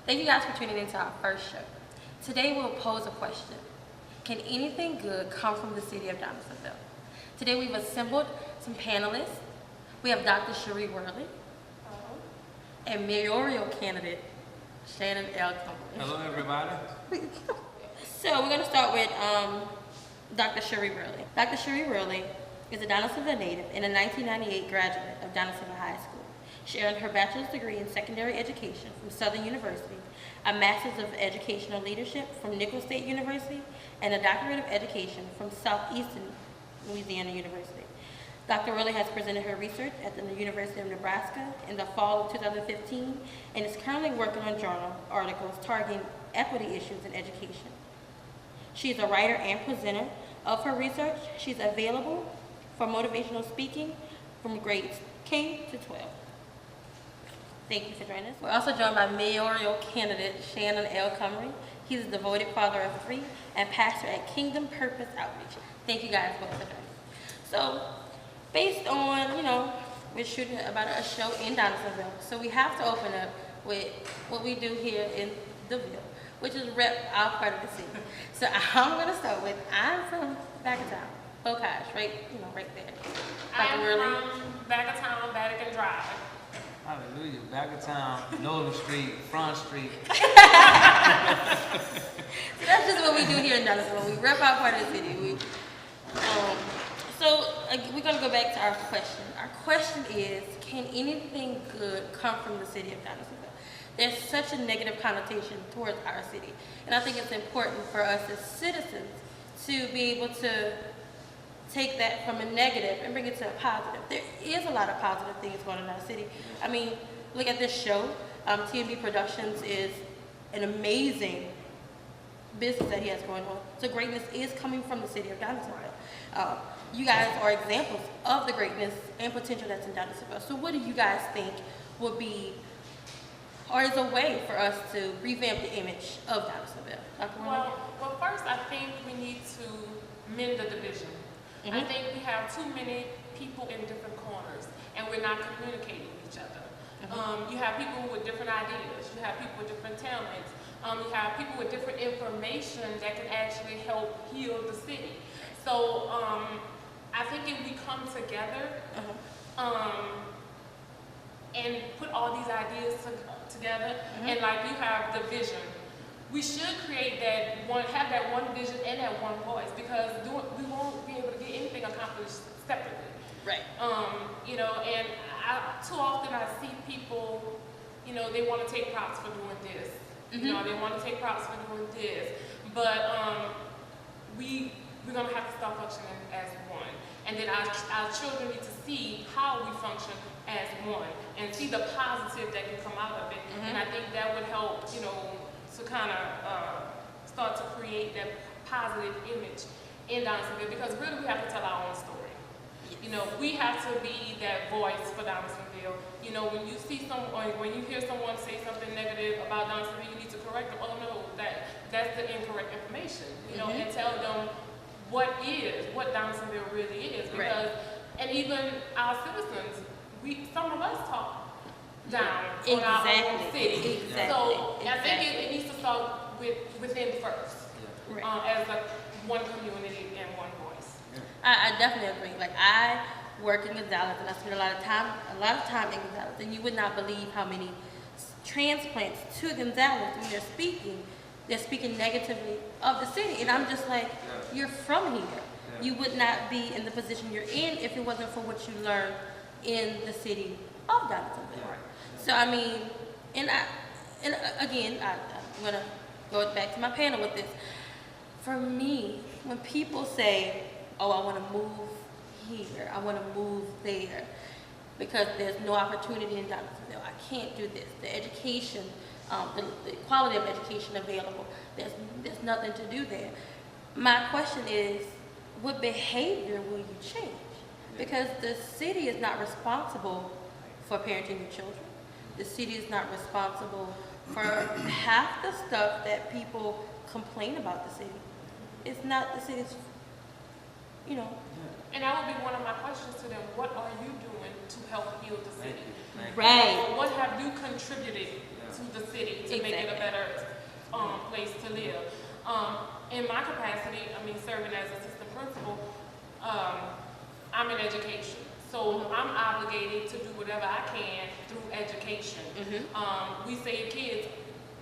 Thank you guys for tuning into our first show. Today we'll pose a question. Can anything good come from the city of Donaldsonville? Today we've assembled some panelists. We have Dr. Cherie Worley and mayoral candidate Shannon L. Cumberland. Hello, everybody. So we're going to start with Dr. Cherie Worley. Dr. Cherie Worley is a Donaldsonville native and a 1998 graduate of Donaldsonville High School. She earned her bachelor's degree in secondary education from Southern University, a master's of educational leadership from Nicholls State University, and a doctorate of education from Southeastern Louisiana University. Dr. Worley has presented her research at the University of Nebraska in the fall of 2015 and is currently working on journal articles targeting equity issues in education. She is a writer and presenter of her research. She's available for motivational speaking from grades K to 12. Thank you for joining us. We're also joined by mayoral candidate Shannon L. Cumberland. He's a devoted father of three and pastor at Kingdom Purpose Outreach. Thank you guys both for joining us. So, based on, we're shooting about a show in Donaldsonville, so we have to open up with what we do here in the Ville, which is rep our part of the city. So I'm going to start with, I'm from back of town, Bocage, right there. I'm from back of town, Vatican Drive. Hallelujah. Back of town, Nolan Street, Front Street. So that's just what we do here in Donaldsonville. We rep our part of the city. We're going to go back to our question. Our question is, can anything good come from the city of Donaldsonville? There's such a negative connotation towards our city. And I think it's important for us as citizens to be able to take that from a negative and bring it to a positive. There is a lot of positive things going on in our city. I mean, look at this show. TNB Productions is an amazing business that he has going on. So greatness is coming from the city of Donaldsonville. You guys are examples of the greatness and potential that's in Donaldsonville. So what do you guys think would be, or is a way for us to revamp the image of Donaldsonville? Dr. Worley? Well, first I think we need to mend the division. I think we have too many people in different corners, and we're not communicating with each other. You have people with different ideas. You have people with different talents. You have people with different information that can actually help heal the city. So I think if we come together and put all these ideas together, and like you have the vision, we should create have that one vision and that one voice, because we won't be able to get anything accomplished separately. Right. And too often I see people, they want to take props for doing this. They want to take props for doing this. But we're going to have to start functioning as one. And then our children need to see how we function as one and see the positive that can come out of it. And I think that would help, to kind of start to create that positive image in Donaldsonville, because really we have to tell our own story. We have to be that voice for Donaldsonville. When you see when you hear someone say something negative about Donaldsonville, you need to correct them. Oh no, that's the incorrect information. And tell them what Donaldsonville really is. Because, and even our citizens, some of us talk down on our own city. So I think it needs to start within first, as one community and one voice. I definitely agree. Like, I work in Gonzales, and I spend a lot of time in Gonzales, and you would not believe how many transplants to Gonzales when they're speaking negatively of the city, and I'm just like, you're from here. You would not be in the position you're in if it wasn't for what you learned in the city of Donaldsonville. So I mean, again, I'm gonna go back to my panel with this. For me, when people say, "Oh, I want to move here, I want to move there," because there's no opportunity in Donaldsonville, I can't do this. The education, the quality of education available, there's nothing to do there. My question is, what behavior will you change? Because the city is not responsible for parenting your children. The city is not responsible for half the stuff that people complain about the city. It's not the city's, And that would be one of my questions to them. What are you doing to help heal the Thank city? you. Thank you. Right. What have you contributed to the city to make it a better place to live? In my capacity, I mean, serving as assistant principal, I'm in education. So I'm obligated to do whatever I can through education. We save kids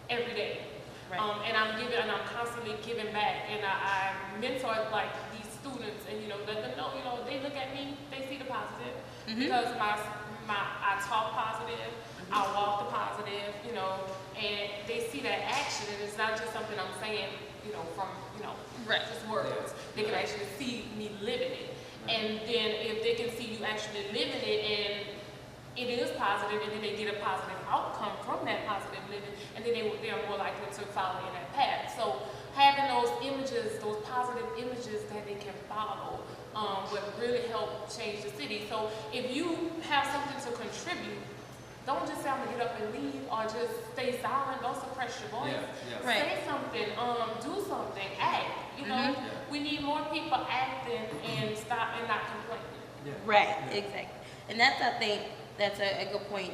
every day. Right. And I'm constantly giving back. And I mentor like these students and, let them know, they look at me, they see the positive. Because I talk positive, I walk the positive, and they see that action. And it's not just something I'm saying, from, Right. just words. They can actually see me living it. And then if they can see you actually living it and it is positive, and then they get a positive outcome from that positive living, and then they are more likely to follow in that path. So having those images, those positive images that they can follow, would really help change the city. So if you have something to contribute, don't just say I'm gonna get up and leave, or just stay silent. Don't suppress your voice. Yeah. Right. Say something. Do something. Act. We need more people acting and stop and not complaining. Yeah. Right, exactly. And I think that's a good point.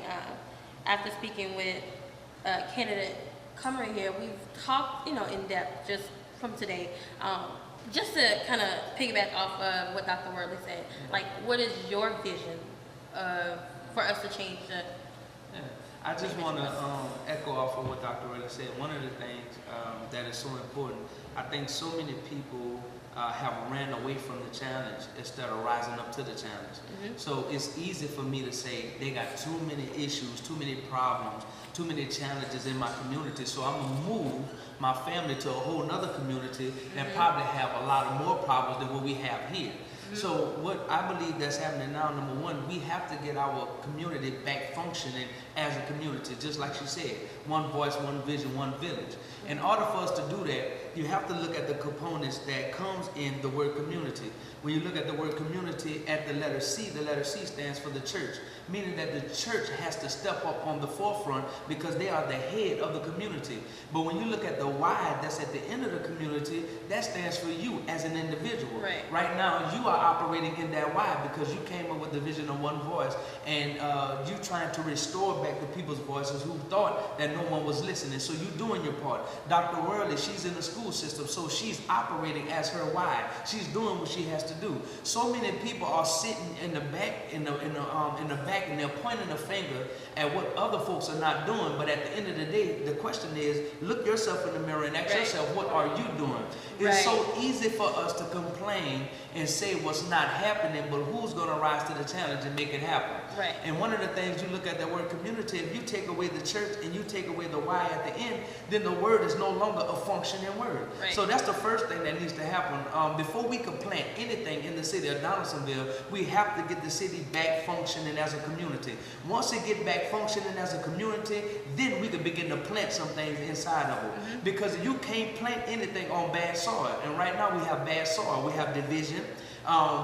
After speaking with candidate Cumry here, we've talked, in depth just from today. Just to kind of piggyback off of what Dr. Worley said, like, what is your vision for us to change the? Yeah. I just want to echo off of what Dr. Worley said. One of the things that is so important, I think so many people have ran away from the challenge instead of rising up to the challenge. So it's easy for me to say they got too many issues, too many problems, too many challenges in my community, so I'm going to move my family to a whole nother community that probably have a lot of more problems than what we have here. So what I believe that's happening now, number one, we have to get our community back functioning as a community, just like she said, one voice, one vision, one village. In order for us to do that, you have to look at the components that comes in the word community. When you look at the word community at the letter C stands for the church, meaning that the church has to step up on the forefront because they are the head of the community. But when you look at the Y that's at the end of the community, that stands for you as an individual. Right now, you are operating in that Y because you came up with the vision of one voice, and you trying to restore back the people's voices who thought that no one was listening. So you're doing your part. Dr. Worley, she's in the school system, so she's operating as her Y. She's doing what she has to do. So many people are sitting in the back, in the back, and they're pointing a finger at what other folks are not doing. But at the end of the day, the question is, look yourself in the mirror and ask yourself, what are you doing? It's so easy for us to complain and say what's not happening, but who's going to rise to the challenge and make it happen? And one of the things, you look at that word community, if you take away the church and you take away the Y at the end, then the word is no longer a functioning word. So that's the first thing that needs to happen. Before we can plant anything in the city of Donaldsonville, we have to get the city back functioning as a community. Once it get back functioning as a community, then we can begin to plant some things inside of it. Because you can't plant anything on bad soil. And right now we have bad soil. We have division.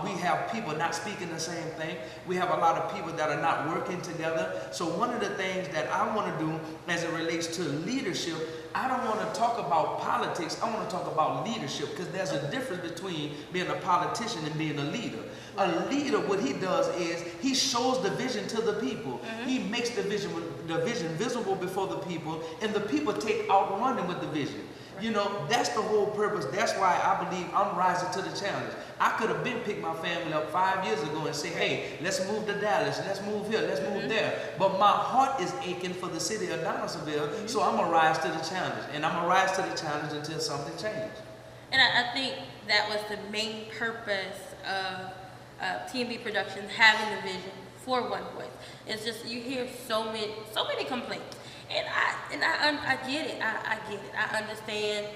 We have people not speaking the same thing. We have a lot of people that are not working together. So one of the things that I want to do as it relates to leadership, I don't want to talk about politics. I want to talk about leadership, because there's a difference between being a politician and being a leader. A leader, what he does is he shows the vision to the people. He makes the vision visible before the people, and the people take out running with the vision. That's the whole purpose. That's why I believe I'm rising to the challenge. I could have been picked my family up 5 years ago and say, hey, let's move to Dallas, let's move here, let's move there. But my heart is aching for the city of Donaldsonville, so I'm going to rise to the challenge. And I'm going to rise to the challenge until something changes. And I think that was the main purpose of TMB Productions having the vision for One Voice. It's just, you hear so many complaints. And I get it. I get it. I understand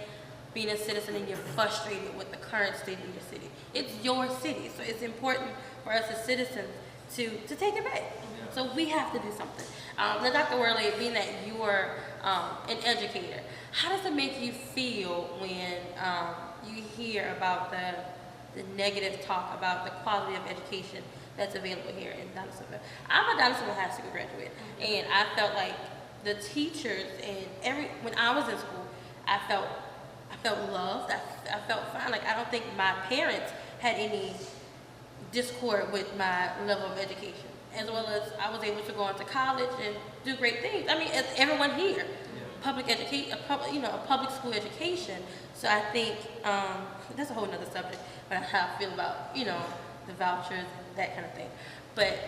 being a citizen and you're frustrated with the current state of your city. It's your city, so it's important for us as citizens to take it back. So we have to do something. Now, Dr. Worley, being that you are an educator, how does it make you feel when you hear about the negative talk about the quality of education that's available here in Donaldsonville? I'm a Donaldsonville High School graduate, and I felt like the teachers and when I was in school, I felt loved. I felt fine. Like, I don't think my parents had any discord with my level of education, as well as I was able to go on to college and do great things. I mean, as everyone here, public education, a public school education. So I think that's a whole nother subject, but how I feel about the vouchers and that kind of thing. But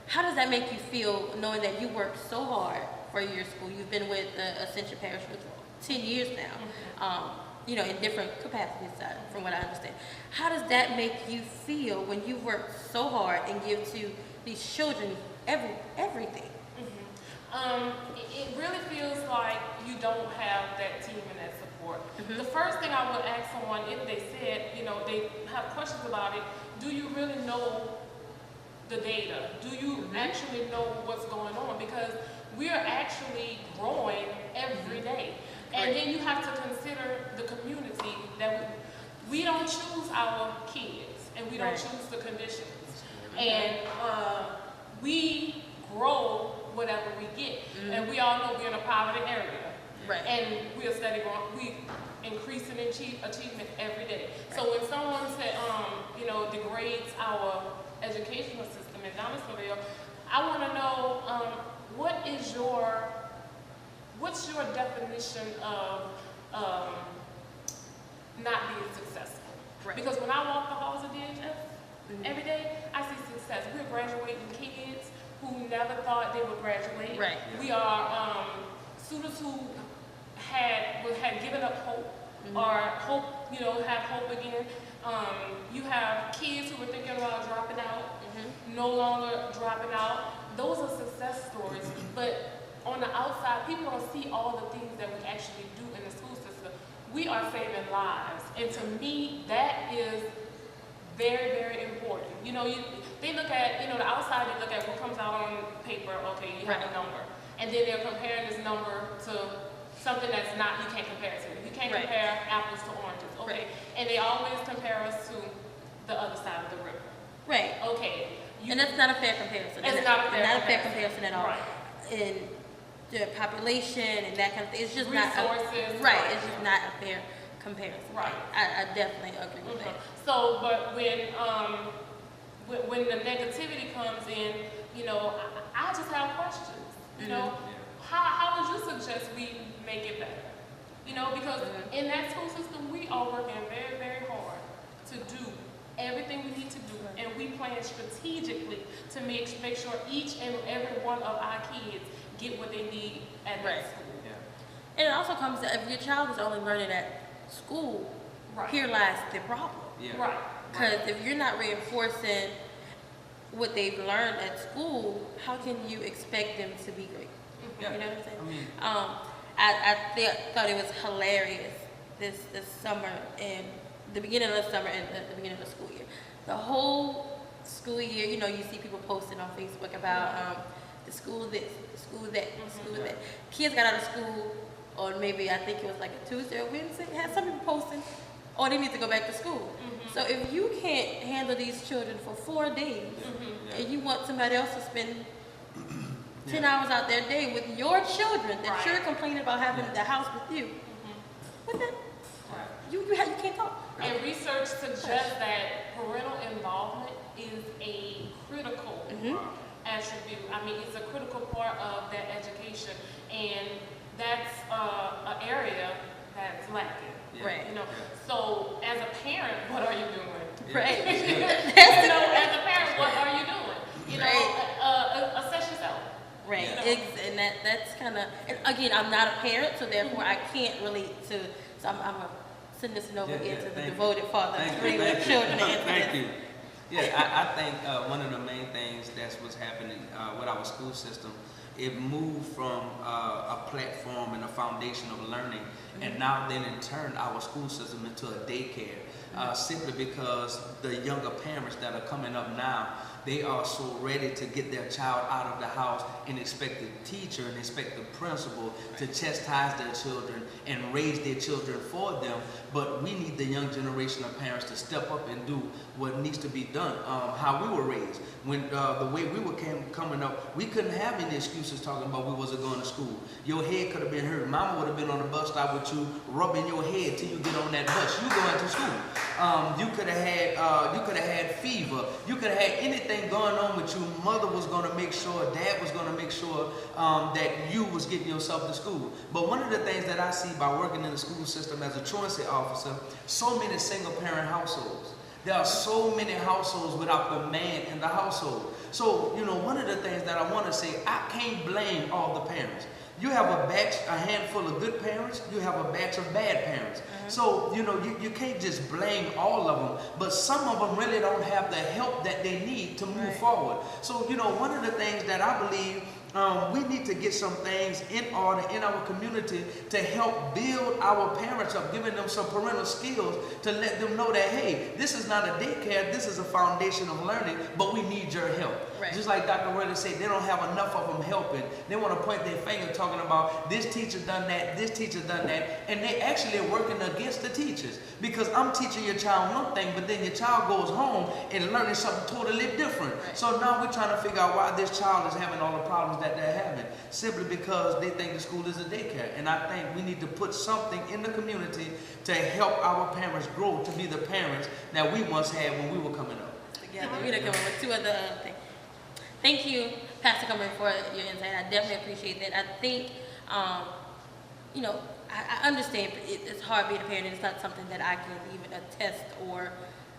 how does that make you feel, knowing that you worked so hard for your school? You've been with Ascension Parish for 10 years now, in different capacities, from what I understand. How does that make you feel when you work so hard and give to these children everything? It really feels like you don't have that team and that support. The first thing I would ask someone, if they said, they have questions about it, do you really know the data? Do you actually know what's going on? Because we are actually growing every day. And then you have to consider the community that we don't choose our kids, and we don't choose the conditions. And we grow whatever we get. And we all know we're in a poverty area. And we are studying, we increasing achievement every day. So when someone said, degrades our educational system in Donaldsonville, I want to know what's your definition of not being successful? Because when I walk the halls of DHS every day, I see success. We're graduating kids who never thought they would graduate. We are students who had given up hope, or have hope again. You have kids who were thinking about dropping out, no longer dropping out. Those are success stories. But on the outside, people don't see all the things that we actually do in the school system. We are saving lives. And to me, that is very, very important. They look at, the outside, they look at what comes out on paper, okay, you have a number. And then they're comparing this number to something that's not, you can't compare it to. You can't compare apples to oranges, okay? And they always compare us to the other side of the river. Okay. And that's not a fair comparison. It's not a fair comparison at all. In the population and that kind of thing, it's just resources, it's just not a fair comparison. I definitely agree with that. So, but when the negativity comes in, I just have questions. How would you suggest we make it better? Because in that school system, we are working very, very hard to do everything we need to do, and we plan strategically to make sure each and every one of our kids get what they need at that school. And it also comes to, if your child is only learning at school, here lies the problem. Because if you're not reinforcing what they've learned at school, how can you expect them to be great? You know what I'm saying? I thought it was hilarious this summer, and the beginning of the summer and the beginning of the school year. The whole school year, you see people posting on Facebook about the school this, the school that, the school that. Kids got out of school on maybe, I think it was like a Tuesday or Wednesday. Had some people posting, they need to go back to school. So if you can't handle these children for 4 days, and you want somebody else to spend 10 hours out their day with your children that you're complaining about having the house with you, what the? You can't talk. And research suggests that parental involvement is a critical attribute. It's a critical part of that education, and that's an area that's lacking. So as a parent, what are you doing? As a parent, what are you doing? Assess yourself. And that's kind of, again, I'm not a parent, so therefore I can't relate to, so I'm a send this note again to the devoted father of three children. Thank you. I think one of the main things that's what's happening with our school system, it moved from a platform and a foundation of learning, and now then in turn our school system into a daycare, simply because the younger parents that are coming up now, they are so ready to get their child out of the house and expect the teacher and expect the principal to chastise their children and raise their children for them. But we need the young generation of parents to step up and do what needs to be done. How we were raised, when the way we were coming up, we couldn't have any excuses talking about we wasn't going to school. Your head could have been hurt. Mama would have been on the bus stop with you, rubbing your head till you get on that bus. You going to school. You could have had fever. You could have had anything going on with you. Mother was going to make sure, dad was going to make sure that you was getting yourself to school. But one of the things that I see by working in the school system as a truancy officer, so many single parent households. There are so many households without the man in the household. So, one of the things that I want to say, I can't blame all the parents. You have a handful of good parents, you have a batch of bad parents. So, you can't just blame all of them, but some of them really don't have the help that they need to move forward. So, one of the things that I believe we need to get some things in order in our community to help build our parents up, giving them some parental skills to let them know that, hey, this is not a daycare, this is a foundation of learning, but we need your help. Right. Just like Dr. Worley said, they don't have enough of them helping. They want to point their finger talking about this teacher done that, this teacher done that, and they actually are working against the teachers. Because I'm teaching your child one thing, but then your child goes home and learning something totally different. Right. So now we're trying to figure out why this child is having all the problems that they're having, simply because they think the school is a daycare. And I think we need to put something in the community to help our parents grow to be the parents that we once had when we were coming up. Together, we're gonna come up with two other things. Thank you, Pastor Cummings, for your insight. I definitely appreciate that. I think, I understand it's hard being a parent. It's not something that I can even attest or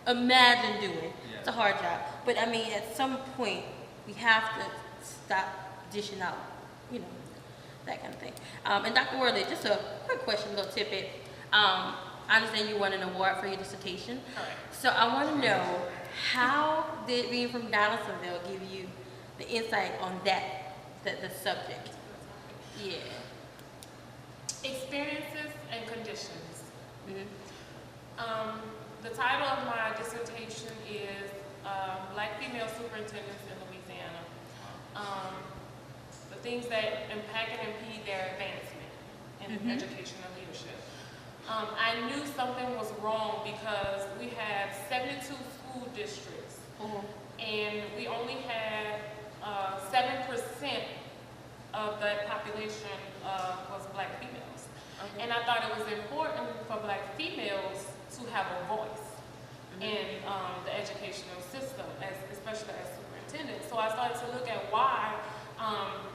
imagine doing. Yeah. It's a hard job. But I mean, at some point, we have to stop dishing out, that kind of thing. And Dr. Worley, just a quick question, little tidbit. I understand you won an award for your dissertation. Correct. So I want to know, how did being from Donaldsonville give you the insight on the subject? Yeah. Experiences and conditions. The title of my dissertation is Black Female Superintendents in Louisiana. The things that impact and impede their advancement in education and leadership. I knew something was wrong because we had 72 school districts, and we only had 7% of that population was Black females. Okay. And I thought it was important for Black females to have a voice in the educational system, especially as superintendents. So I started to look at why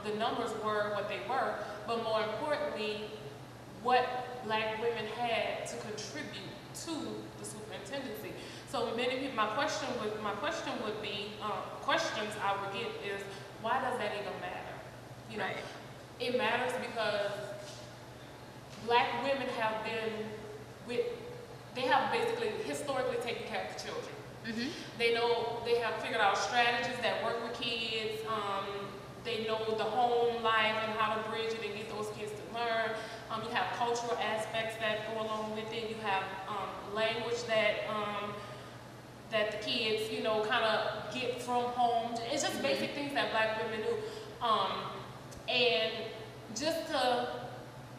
the numbers were what they were, but more importantly, what Black women had to contribute to the superintendency. So many people, my question would be, questions I would get is, why does that even matter? Right. It matters because Black women have they have basically historically taken care of the children. They have figured out strategies that work with kids. They know the home life and how to bridge it and get those kids to learn. You have cultural aspects that go along with it. You have language that the kids, kind of get from home. It's just basic things that Black women do. And just to,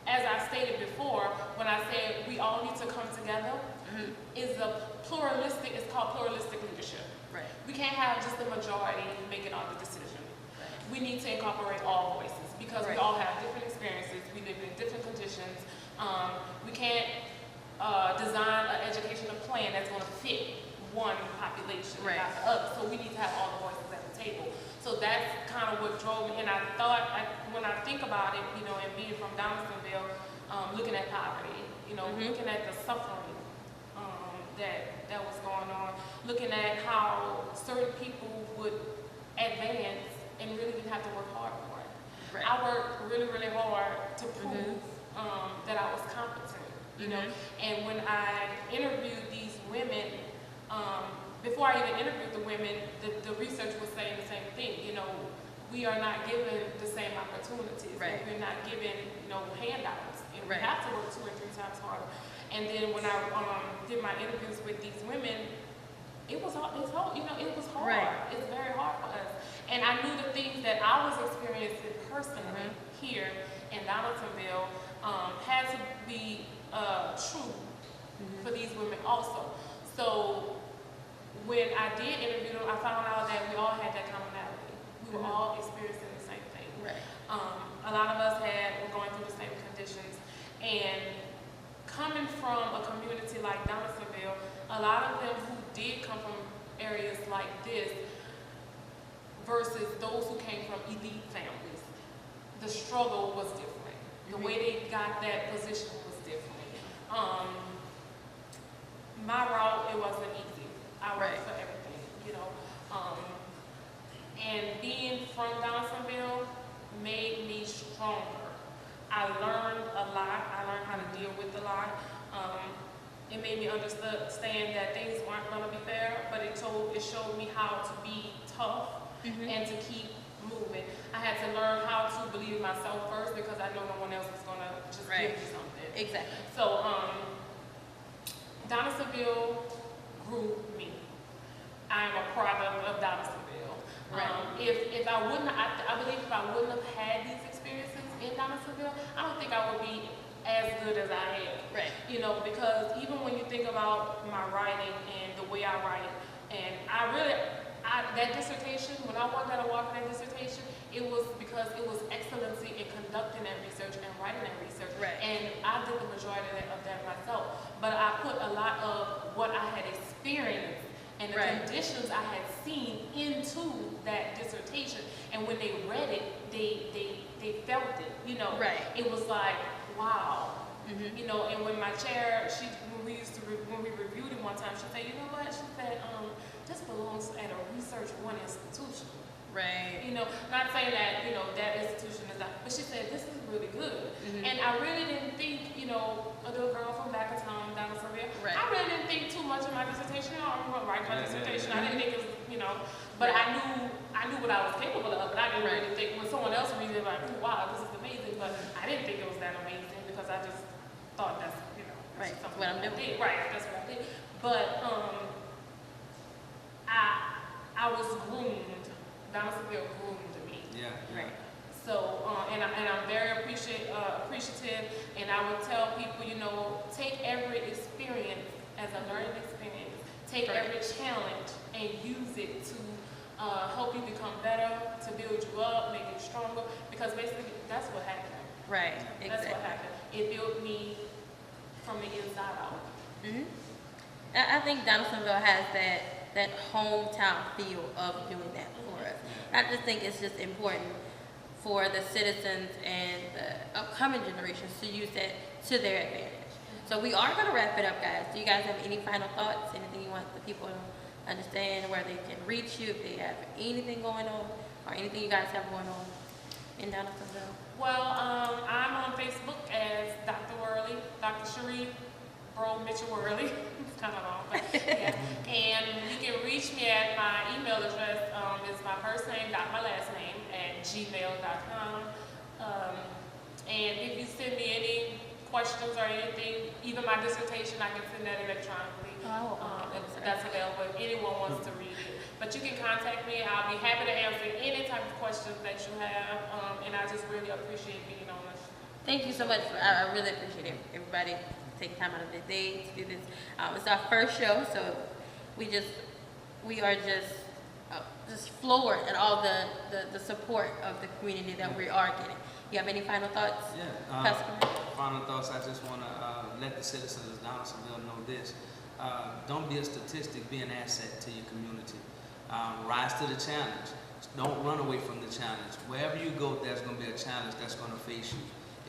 as I stated before, when I said we all need to come together, it's called pluralistic leadership. Right. We can't have just the majority making all the decisions. We need to incorporate all voices because we all have different experiences. We live in different conditions. We can't design an educational plan that's going to fit one population, not the other. So we need to have all the voices at the table. So that's kind of what drove me. And I thought, when I think about it, and being from Donaldsonville, looking at poverty, looking at the suffering that was going on, looking at how certain people would advance and really didn't have to work hard for it. Right. I worked really, really hard to prove that I was competent, And when I interviewed these women, before I even interviewed the women, the research was saying the same thing. We are not given the same opportunities. Right. We're not given, handouts. And we have to work 2 or 3 times harder. And then when I did my interviews with these women, it was hard. It was hard. Right. It's very hard for us. And I knew the things that I was experiencing personally here in Donaldsonville had to be true for these women also. So when I did interview them, I found out that we all had that commonality. We were all experiencing the same thing. Right. A lot of us were going through the same conditions, and coming from a community like Donaldsonville, a lot of them who did come from areas like this versus those who came from elite families, the struggle was different. The way they got that position was different. My route, it wasn't easy. I worked for everything, you know. And being from Donaldsonville made me stronger. I learned a lot. I learned how to deal with a lot. It made me understand that things weren't going to be fair, but it showed me how to be tough and to keep moving. I had to learn how to believe in myself first because I know no one else is going to just give me something. Exactly. So, Donaldsonville grew me. I am a product of Donaldsonville. If I wouldn't, I believe if I wouldn't have had these experiences in Donaldsonville, I don't think I would be as good as I am. You know, because even when you think about my writing and the way I write, and that dissertation, when I won that award for that dissertation, it was because it was excellency in conducting that research and writing that research. And I did the majority of that myself. But I put a lot of what I had experienced and the conditions I had seen into that dissertation. And when they read it, they felt it, you know. It was like, wow. You know, and when my chair, when we reviewed it one time, she said, you know what? She said, this belongs at a research one institution. You know, not saying that, you know, that institution is not, but she said, this is really good. And I really didn't think, you know, a little girl from back of town, Donaldsonville, I really didn't think too much of my dissertation. I'm going to write my dissertation. I didn't think it was, you know, but I knew what I was capable of, but I didn't really think, when someone else reads it, like, oh, wow, this is amazing, but I didn't think it was that amazing because I just thought that's, you know, something what I'm doing. That's what I did. But I was groomed. Donaldsonville groomed me. So, and I'm very appreciative, and I would tell people, you know, take every experience as a learning experience. Take every challenge and use it to help you become better, to build you up, make you stronger, because basically that's what happened. That's what happened. It built me from the inside out. I think Donaldsonville has that hometown feel of doing that for us. I just think it's just important for the citizens and the upcoming generations to use that to their advantage. So we are going to wrap it up, guys. Do you guys have any final thoughts? Anything you want the people to understand, where they can reach you if they have anything going on, or anything you guys have going on in Donaldsonville? Well, I'm on Facebook as Dr. Worley, Dr. Cherie Bro Mitchell Worley. It's kind of long, but yeah. And you can reach me at my email address. It's my first name, my last name, at gmail.com. And if you send me any questions or anything, even my dissertation, I can send that electronically. That's available if anyone wants to read it. But you can contact me. I'll be happy to answer any type of questions that you have. And I just really appreciate being on this. Thank you so much. I really appreciate everybody taking time out of their day to do this. It's our first show, so we are just floored at all the support of the community that we are getting. You have any final thoughts? Final thoughts. I just want to let the citizens of Donaldsonville know this. Don't be a statistic, be an asset to your community. Rise to the challenge. Don't run away from the challenge. Wherever you go, there's going to be a challenge that's going to face you.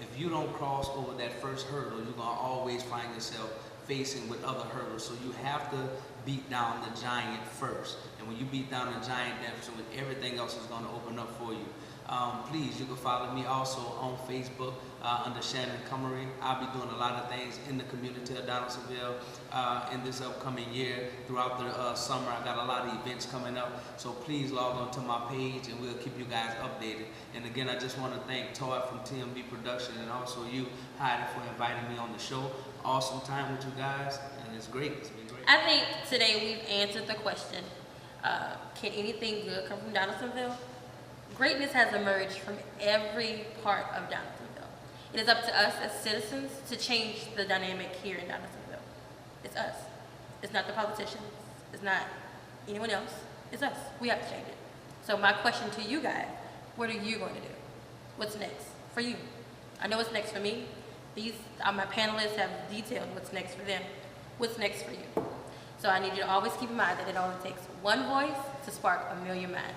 If you don't cross over that first hurdle, you're going to always find yourself facing with other hurdles. So you have to beat down the giant first. And when you beat down the giant, that's when everything else is going to open up for you. Please, you can follow me also on Facebook under Shannon Cummery. I'll be doing a lot of things in the community of Donaldsonville in this upcoming year. Throughout the summer, I got a lot of events coming up. So please log on to my page and we'll keep you guys updated. And again, I just want to thank Todd from TMB Production and also you, Heidi, for inviting me on the show. Awesome time with you guys, and it's great. It's been great. I think today we've answered the question, can anything good come from Donaldsonville? Greatness has emerged from every part of Donaldsonville. It is up to us as citizens to change the dynamic here in Donaldsonville. It's us. It's not the politicians. It's not anyone else. It's us. We have to change it. So my question to you guys, what are you going to do? What's next for you? I know what's next for me. My panelists have detailed what's next for them, what's next for you. So I need you to always keep in mind that it only takes one voice to spark a million minds.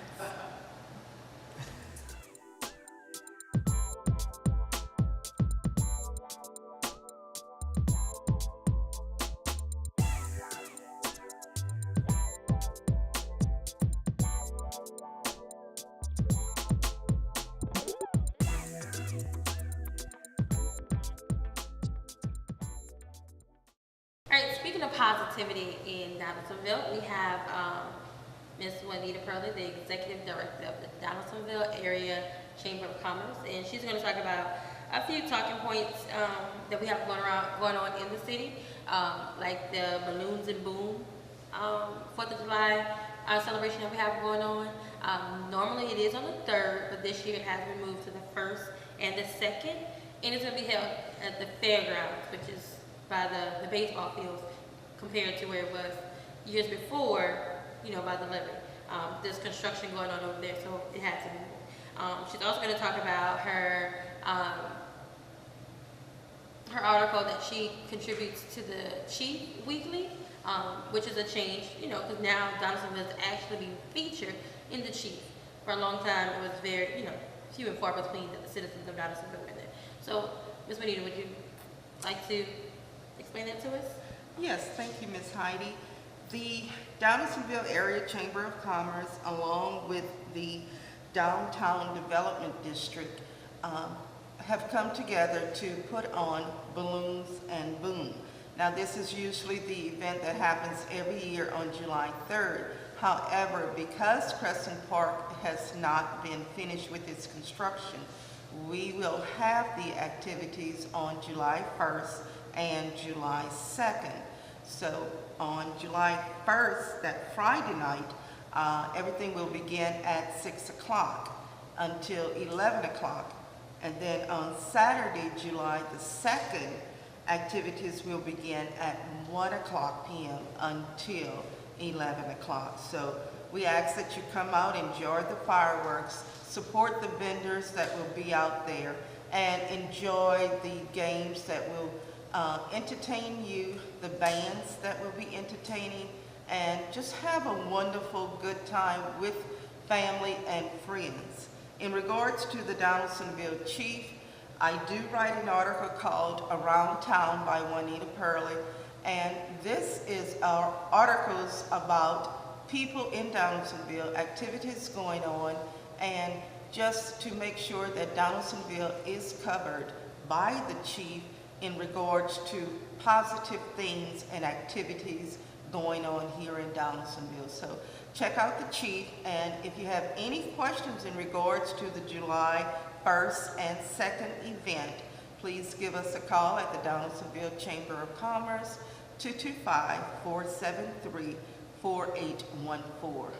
All right, speaking of positivity in Donaldsonville, we have Ms. Juanita Pearlie, the Executive Director of the Donaldsonville Area Chamber of Commerce, and she's going to talk about a few talking points that we have going on in the city, like the Balloons and Boom 4th of July celebration that we have going on. Normally it is on the 3rd, but this year it has been moved to the 1st and the 2nd, and it's going to be held at the fairgrounds, which is by the baseball fields, compared to where it was years before, by the levee. There's construction going on over there, so it had to be moved. She's also going to talk about her article that she contributes to the Chief Weekly, which is a change, because now Donaldsonville is actually being featured in the Chief. For a long time, it was very, few and far between that the citizens of Donaldsonville were there. So, Ms. Juanita, would you like to explain that to us? Yes, thank you, Ms. Heidi. The Donaldsonville Area Chamber of Commerce, along with the Downtown Development District, have come together to put on Balloons and Boom. Now, this is usually the event that happens every year on July 3rd. However, because Crescent Park has not been finished with its construction, we will have the activities on July 1st and July 2nd. So on July 1st, that Friday night, everything will begin at 6 o'clock until 11 o'clock. And then on Saturday, July the 2nd, activities will begin at 1 o'clock p.m. until 11 o'clock. So we ask that you come out, enjoy the fireworks, support the vendors that will be out there, and enjoy the games that will entertain you, the bands that will be entertaining, and just have a wonderful, good time with family and friends. In regards to the Donaldsonville Chief, I do write an article called Around Town by Juanita Pearlie, and this is our articles about people in Donaldsonville, activities going on, and just to make sure that Donaldsonville is covered by the Chief in regards to positive things and activities going on here in Donaldsonville. So check out the Chief, and if you have any questions in regards to the July 1st and 2nd event, please give us a call at the Donaldsonville Chamber of Commerce, 225-473-4814.